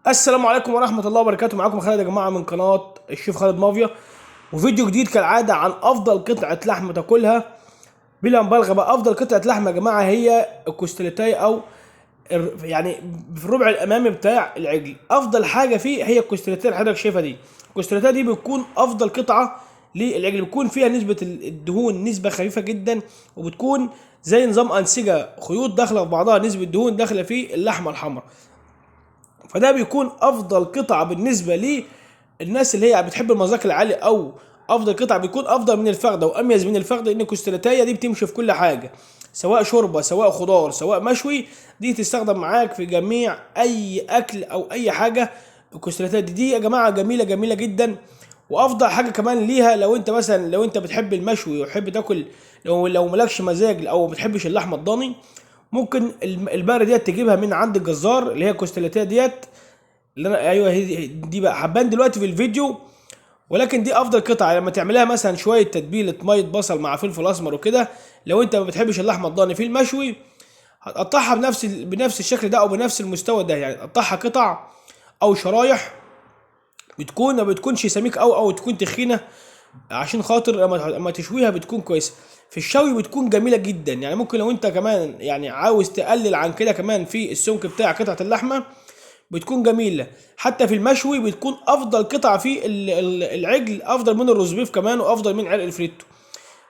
السلام عليكم ورحمة الله وبركاته. معاكم خالد يا جماعة من قناة الشيف خالد مافيا، وفيديو جديد كالعادة عن أفضل قطعة لحمة تاكلها بلا مبالغة. بقى أفضل قطعة لحمة يا جماعة هي الكوستلتاي، أو يعني في الربع الأمامي بتاع العجل. أفضل حاجة فيه هي الكوستلتاي اللي حضرتك شايفها دي. الكوستلتاي دي بتكون أفضل قطعة للعجل، بتكون فيها نسبة الدهون نسبة خفيفة جدا، وبتكون زي نظام أنسجة، خيوط داخلة في بعضها، نسبة دهون داخلة في اللحمة الحمراء. فده بيكون افضل قطعه بالنسبه للناس اللي هي بتحب المذاق العالي، او افضل قطعه بيكون افضل من الفخده واميز من الفخده، ان الكوستلاتايه دي بتمشي في كل حاجه، سواء شوربه سواء خضار سواء مشوي. دي تستخدم معاك في جميع اي اكل او اي حاجه. الكوستلاتايه دي يا جماعه جميله جميله جدا. وافضل حاجه كمان ليها، لو انت مثلا لو انت بتحب المشوي وتحب تاكل، لو مالكش مزاج او ما بتحبش اللحمه الضاني، ممكن البقره ديت تجيبها من عند الجزار، اللي هي الكوستلاتيه ديت، اللي انا ايوه هي دي بقى حبان دلوقتي في الفيديو. ولكن دي افضل قطعه لما تعملها مثلا شويه تتبيله ميه بصل مع فلفل اسمر وكده. لو انت ما بتحبش اللحمه الضاني في المشوي، هتقطعها بنفس الشكل ده او بنفس المستوى ده، يعني تقطعها قطع او شرايح، ما بتكونش سميك او تكون تخينه، عشان خاطر لما تشويها بتكون كويسه. في الشوي بتكون جميله جدا. يعني ممكن لو انت كمان يعني عاوز تقلل عن كده كمان في السمك بتاع قطعه اللحمه، بتكون جميله. حتى في المشوي بتكون افضل قطعه في العجل، افضل من الروز بيف كمان، وافضل من عرق الفريتو.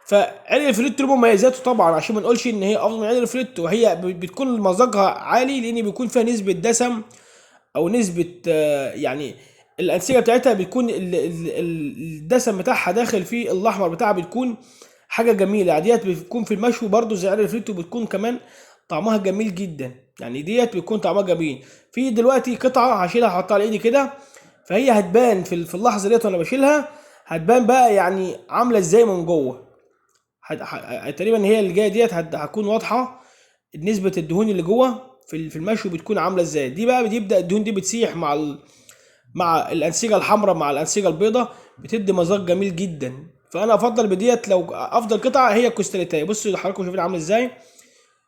فعرق الفريتو له مميزاته طبعا، عشان ما نقولش ان هي افضل من عرق الفريتو. هي بتكون مذاقها عالي لان بيكون فيها نسبه دسم، او نسبه يعني الانسجه بتاعتها بتكون الدسم بتاعها داخل في الاحمر بتاعها، بتكون حاجه جميله. يعني ديت بتكون في المشوي برضو زي عرق الفريتو، بتكون كمان طعمها جميل جدا. يعني ديت بيكون طعمها جميل. في دلوقتي قطعه هشيلها احطها على ايدي كده، فهي هتبان في اللحظه ديت وانا بشيلها، هتبان بقى يعني عامله ازاي من جوه. تقريبا هي اللي جايه ديت هتكون واضحه نسبه الدهون اللي جوه في المشوي بتكون عامله ازاي. دي بقى بتبدا الدهون دي بتسيح مع الانسجه الحمراء مع الانسجه البيضاء، بتدي مذاق جميل جدا. فانا افضل بديت. لو افضل قطعه هي الكوستاليتاي. بصوا حضراتكم شايفين عامله ازاي،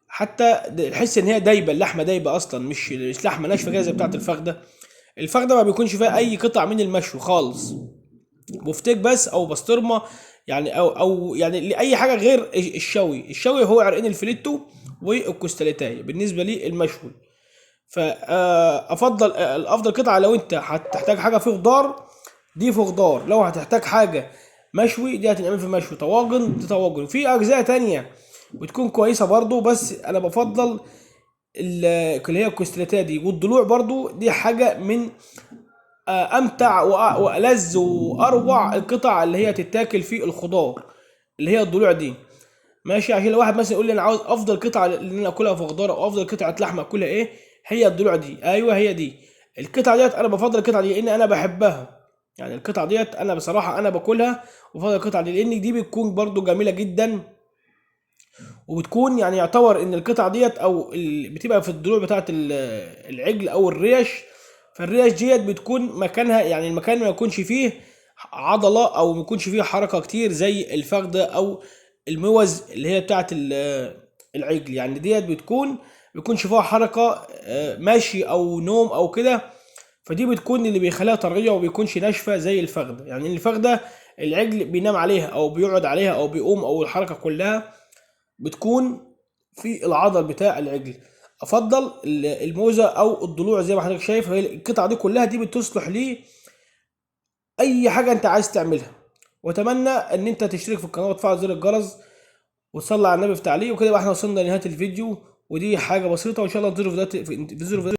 حتى تحس ان هي دايبه، اللحمه دايبه اصلا، مش لحمه ناشفه كده زي بتاعه الفخده. الفخده ما بيكونش فيها اي قطع من المشوي خالص، بفتيك بس او بسطرمه، يعني او يعني لاي حاجه غير الشوي هو عرقين الفليتو والكوستاليتاي بالنسبه لي المشوي. فافضل الافضل قطعه لو انت هتحتاج حاجه في خضار، دي في خضار. لو هتحتاج حاجه مشوي، دي هتنعمل في مشوي. طواجن دي طواجن. في اجزاء تانية بتكون كويسه برضو، بس انا بفضل اللي هي الكوستلاتيه دي. والضلوع برضو دي حاجه من امتع والذ واروع القطع اللي هي تتاكل في الخضار، اللي هي الضلوع دي. ماشي. عشان لو واحد مثلا يقول لي انا عاوز افضل قطعه اللي انا اكلها في خضار، او افضل قطعه لحمه اكلها ايه، هي الضلوع دي. ايوه هي دي القطعه ديت. انا بفضل القطعه دي لان انا بحبها. يعني القطعه ديت انا بصراحه انا باكلها، وبفضل القطعه دي لان دي بتكون برضو جميله جدا. وبتكون يعني يعتبر ان القطعه ديت او بتبقى في الضلوع بتاعه العجل او الريش. فالريش ديت بتكون مكانها، يعني المكان ما يكونش فيه عضله او ما يكونش فيه حركه كتير زي الفخده او الموز اللي هي بتاعه العجل. يعني ديت بيكونش فيها حركه ماشي او نوم او كده. فدي بتكون اللي بيخليها طريه وبيكونش ناشفه زي الفخده. يعني الفخده العجل بينام عليها او بيقعد عليها او بيقوم، او الحركه كلها بتكون في العضل بتاع العجل. افضل الموزه او الضلوع زي ما حضرتك شايف. هي القطعه دي كلها دي بتصلح لي اي حاجه انت عايز تعملها. واتمنى ان انت تشترك في القناه وتفعل زر الجرس وتصلي على النبي في تعليق وكده. يبقى احنا وصلنا لنهايه الفيديو، ودي حاجه بسيطه، وان شاء الله ننتظر فيديوهات